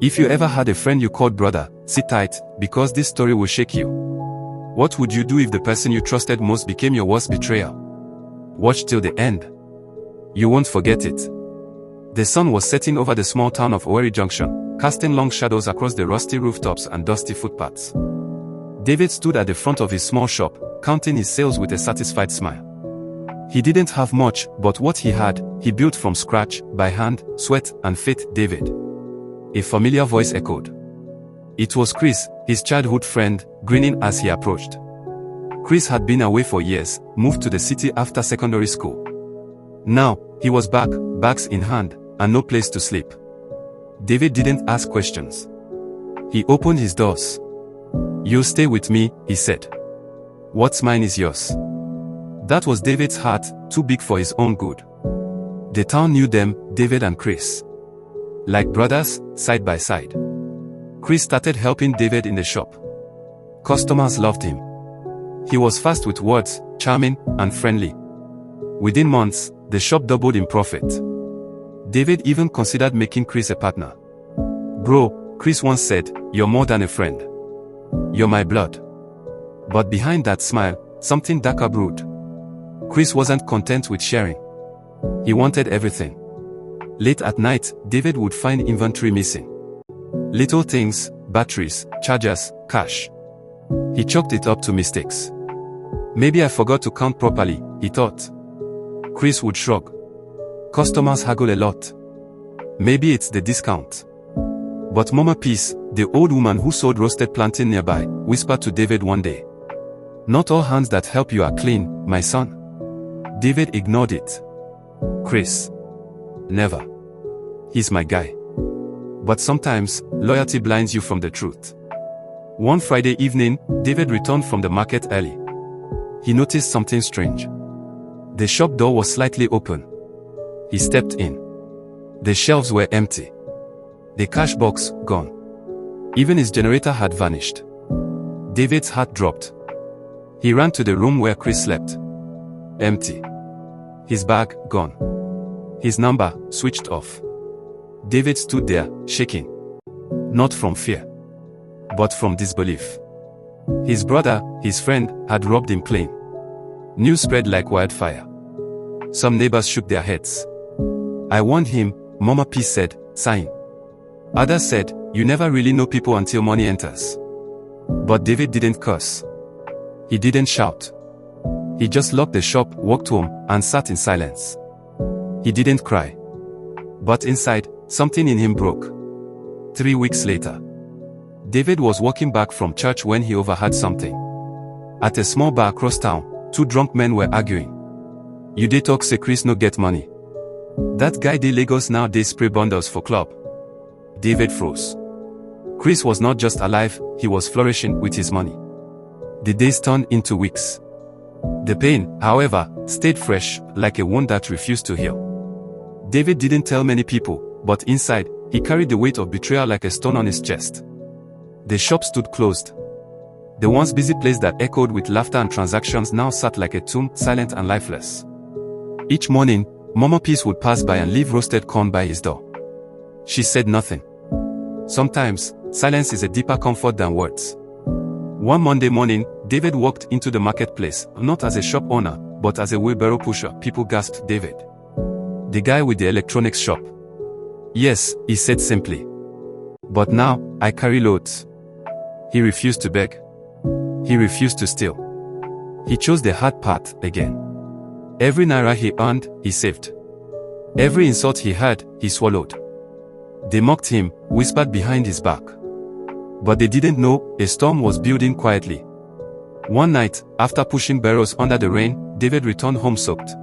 If you ever had a friend you called brother, sit tight, because this story will shake you. What would you do if the person you trusted most became your worst betrayal? Watch till the end. You won't forget it. The sun was setting over the small town of Owerri Junction, casting long shadows across the rusty rooftops and dusty footpaths. David stood at the front of his small shop, counting his sales with a satisfied smile. He didn't have much, but what he had, he built from scratch, by hand, sweat, and faith. David. A familiar voice echoed. It was Chris, his childhood friend, grinning as he approached. Chris had been away for years, moved to the city after secondary school. Now, he was back, bags in hand, and no place to sleep. David didn't ask questions. He opened his doors. "You'll stay with me," he said. "What's mine is yours." That was David's heart, too big for his own good. The town knew them, David and Chris. Like brothers, side by side. Chris started helping David in the shop. Customers loved him. He was fast with words, charming, and friendly. Within months, the shop doubled in profit. David even considered making Chris a partner. "Bro," Chris once said, "you're more than a friend. You're my blood." But behind that smile, something darker brewed. Chris wasn't content with sharing. He wanted everything. Late at night, David would find inventory missing. Little things, batteries, chargers, cash. He chalked it up to mistakes. "Maybe I forgot to count properly," he thought. Chris would shrug. "Customers haggle a lot. Maybe it's the discount." But Mama Peace, the old woman who sold roasted plantain nearby, whispered to David one day, "Not all hands that help you are clean, my son." David ignored it. "Chris. Never. He's my guy." But sometimes, loyalty blinds you from the truth. One Friday evening, David returned from the market early. He noticed something strange. The shop door was slightly open. He stepped in. The shelves were empty. The cash box, gone. Even his generator had vanished. David's heart dropped. He ran to the room where Chris slept. Empty. His bag, gone. His number, switched off. David stood there, shaking. Not from fear, but from disbelief. His brother, his friend, had robbed him clean. News spread like wildfire. Some neighbors shook their heads. "I warned him," Mama P said, sighing. Others said, "You never really know people until money enters." But David didn't curse. He didn't shout. He just locked the shop, walked home, and sat in silence. He didn't cry. But inside, something in him broke. 3 weeks later, David was walking back from church when he overheard something. At a small bar across town, 2 drunk men were arguing. "You dey talk say Chris no get money. That guy dey Lagos now dey spray bundles for club." David froze. Chris was not just alive, he was flourishing with his money. The days turned into weeks. The pain, however, stayed fresh, like a wound that refused to heal. David didn't tell many people, but inside, he carried the weight of betrayal like a stone on his chest. The shop stood closed. The once busy place that echoed with laughter and transactions now sat like a tomb, silent and lifeless. Each morning, Mama Peace would pass by and leave roasted corn by his door. She said nothing. Sometimes, silence is a deeper comfort than words. One Monday morning, David walked into the marketplace, not as a shop owner, but as a wheelbarrow pusher. People gasped. "David? The guy with the electronics shop?" "Yes," he said simply. "But now, I carry loads." He refused to beg. He refused to steal. He chose the hard path again. Every naira he earned, he saved. Every insult he heard, he swallowed. They mocked him, whispered behind his back. But they didn't know, a storm was building quietly. One night, after pushing barrels under the rain, David returned home soaked.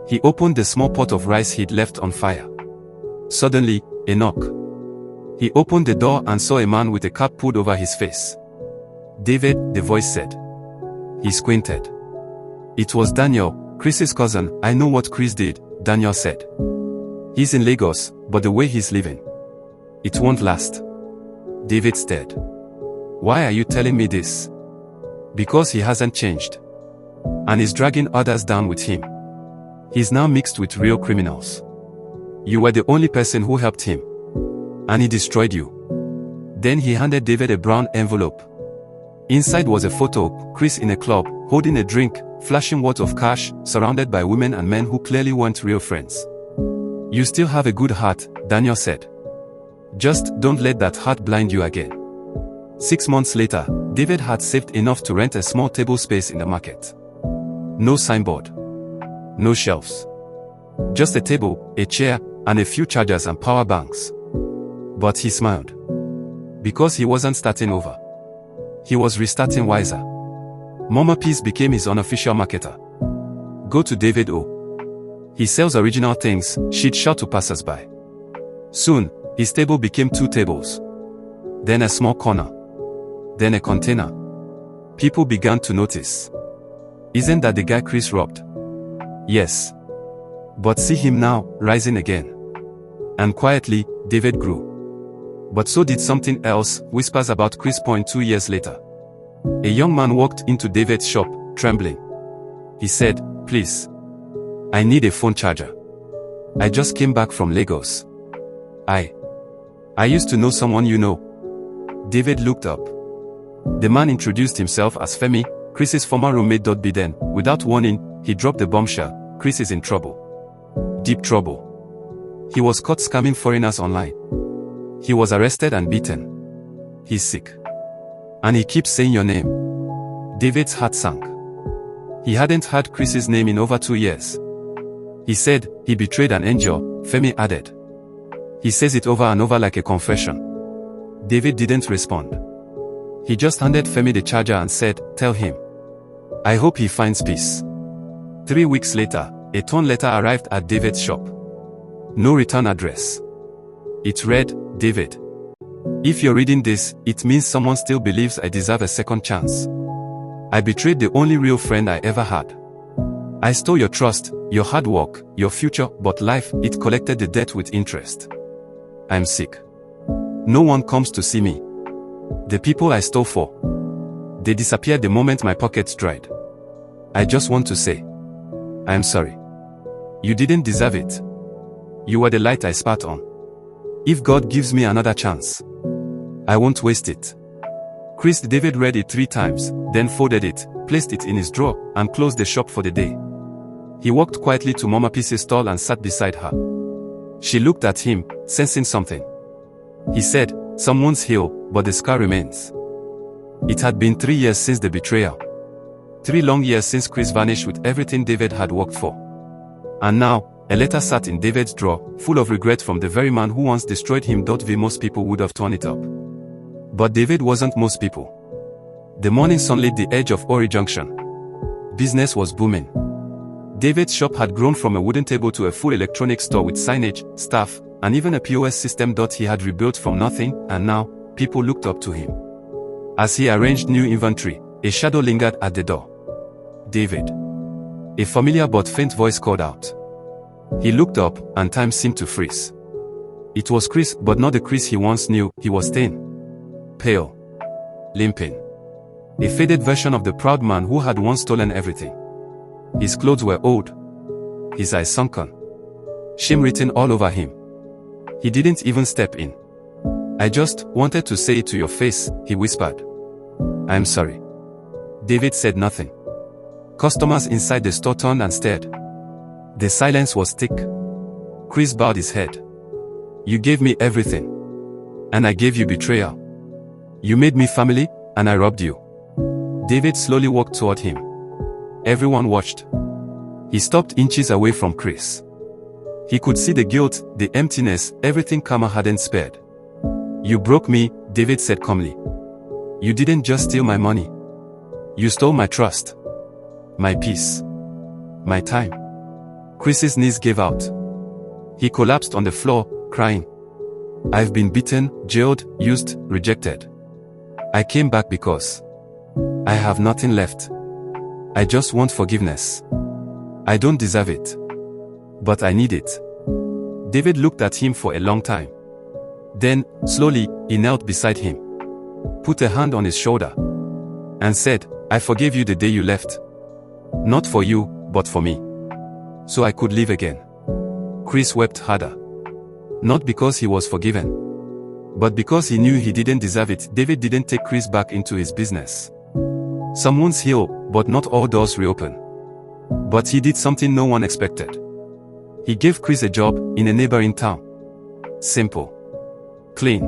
He opened the small pot of rice he'd left on fire. Suddenly, a knock. He opened the door and saw a man with a cap pulled over his face. "David," the voice said. He squinted. It was Daniel, Chris's cousin. "I know what Chris did," Daniel said. "He's in Lagos, but the way he's living, it won't last." David stared. "Why are you telling me this?" "Because he hasn't changed. And is dragging others down with him. He's now mixed with real criminals. You were the only person who helped him." And he destroyed you. Then he handed David a brown envelope. Inside was a photo, Chris in a club, holding a drink, flashing wads of cash, surrounded by women and men who clearly weren't real friends. You still have a good heart, Daniel said. Just don't let that heart blind you again. 6 months later, David had saved enough to rent a small table space in the market. No signboard. No shelves. Just a table, a chair, and a few chargers and power banks. But he smiled. Because he wasn't starting over. He was restarting wiser. Mama Peace became his unofficial marketer. Go to David O. He sells original things, she'd shout to passers-by. Soon, his table became 2 tables. Then a small corner. Then a container. People began to notice. Isn't that the guy Chris robbed? Yes. But see him now, rising again. And quietly, David grew. But so did something else, whispers about Chris. 2 years later. A young man walked into David's shop, trembling. He said, "Please. I need a phone charger. I just came back from Lagos. I used to know someone you know." David looked up. The man introduced himself as Femi, Chris's former roommate. Then, without warning, he dropped the bombshell. Chris is in trouble. Deep trouble. He was caught scamming foreigners online. He was arrested and beaten. He's sick. And he keeps saying your name. David's heart sank. He hadn't heard Chris's name in over 2 years. He said, he betrayed an angel, Femi added. He says it over and over like a confession. David didn't respond. He just handed Femi the charger and said, "Tell him. I hope he finds peace." 3 weeks later, a torn letter arrived at David's shop. No return address. It read, "David. If you're reading this, it means someone still believes I deserve a second chance. I betrayed the only real friend I ever had. I stole your trust, your hard work, your future, but life, it collected the debt with interest. I'm sick. No one comes to see me. The people I stole for, they disappeared the moment my pockets dried. I just want to say, I'm sorry. You didn't deserve it. You were the light I spat on. If God gives me another chance, I won't waste it." Chris. David read it 3 times, then folded it, placed it in his drawer, and closed the shop for the day. He walked quietly to Mama Peace's stall and sat beside her. She looked at him, sensing something. He said, "Some wounds heal, but the scar remains." It had been 3 years since the betrayal. 3 long years since Chris vanished with everything David had worked for. And now, a letter sat in David's drawer, full of regret from the very man who once destroyed him. Most people would have torn it up. But David wasn't most people. The morning sun lit the edge of Ori Junction. Business was booming. David's shop had grown from a wooden table to a full electronics store with signage, staff, and even a POS system. He had rebuilt from nothing, and now, people looked up to him. As he arranged new inventory, a shadow lingered at the door. "David." A familiar but faint voice called out. He looked up, and time seemed to freeze. It was Chris, but not the Chris he once knew. He was thin, pale, limping. A faded version of the proud man who had once stolen everything. His clothes were old, his eyes sunken, shame written all over him. He didn't even step in. "I just wanted to say it to your face," he whispered. "I'm sorry." David said nothing. Customers inside the store turned and stared. The silence was thick. Chris bowed his head. "You gave me everything. And I gave you betrayal. You made me family, and I robbed you." David slowly walked toward him. Everyone watched. He stopped inches away from Chris. He could see the guilt, the emptiness, everything karma hadn't spared. "You broke me," David said calmly. "You didn't just steal my money. You stole my trust, my peace, my time." Chris's knees gave out. He collapsed on the floor, crying. "I've been beaten, jailed, used, rejected. I came back because I have nothing left. I just want forgiveness. I don't deserve it, but I need it." David looked at him for a long time. Then, slowly, he knelt beside him, put a hand on his shoulder, and said, "I forgave you the day you left. Not for you, but for me. So I could live again." Chris wept harder. Not because he was forgiven, But because he knew he didn't deserve it, David didn't take Chris back into his business. Some wounds heal, but not all doors reopen. But he did something no one expected. He gave Chris a job in a neighboring town. Simple. Clean.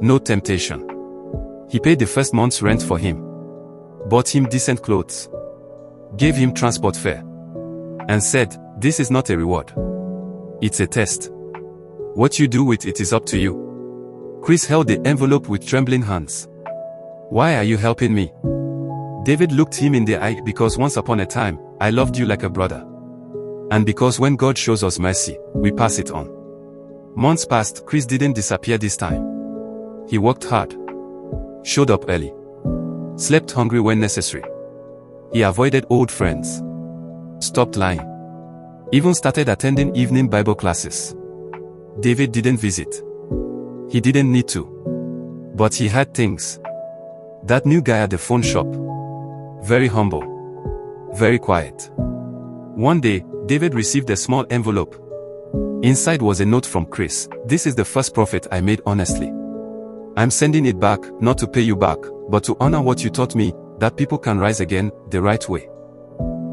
No temptation. He paid the first month's rent for him. Bought him decent clothes. Gave him transport fare. And said, "This is not a reward. It's a test. What you do with it is up to you." Chris held the envelope with trembling hands. "Why are you helping me?" David looked him in the eye. "Because once upon a time, I loved you like a brother. And because when God shows us mercy, we pass it on." Months passed. Chris didn't disappear this time. He worked hard. Showed up early. Slept hungry when necessary. He avoided old friends. Stopped lying. Even started attending evening Bible classes. David didn't visit. He didn't need to. But he had things. That new guy at the phone shop. Very humble. Very quiet. One day, David received a small envelope. Inside was a note from Chris. "This is the first profit I made honestly. I'm sending it back, not to pay you back, but to honor what you taught me, that people can rise again, the right way."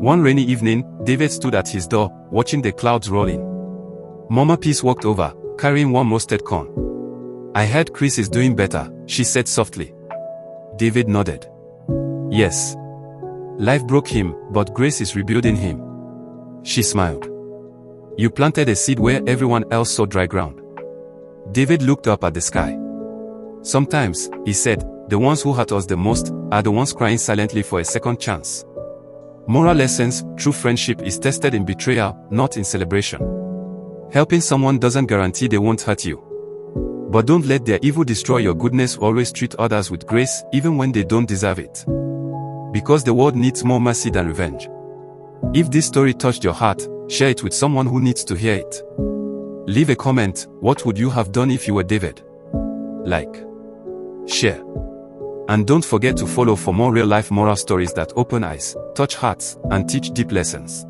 One rainy evening, David stood at his door, watching the clouds rolling. Mama Peace walked over, carrying warm roasted corn. "I heard Chris is doing better," she said softly. David nodded. "Yes. Life broke him, but grace is rebuilding him." She smiled. "You planted a seed where everyone else saw dry ground." David looked up at the sky. "Sometimes," he said, "the ones who hurt us the most are the ones crying silently for a second chance." Moral lessons: true friendship is tested in betrayal, not in celebration. Helping someone doesn't guarantee they won't hurt you. But don't let their evil destroy your goodness. Always treat others with grace, even when they don't deserve it. Because the world needs more mercy than revenge. If this story touched your heart, share it with someone who needs to hear it. Leave a comment. What would you have done if you were David? Like, share, and don't forget to follow for more real-life moral stories that open eyes, touch hearts, and teach deep lessons.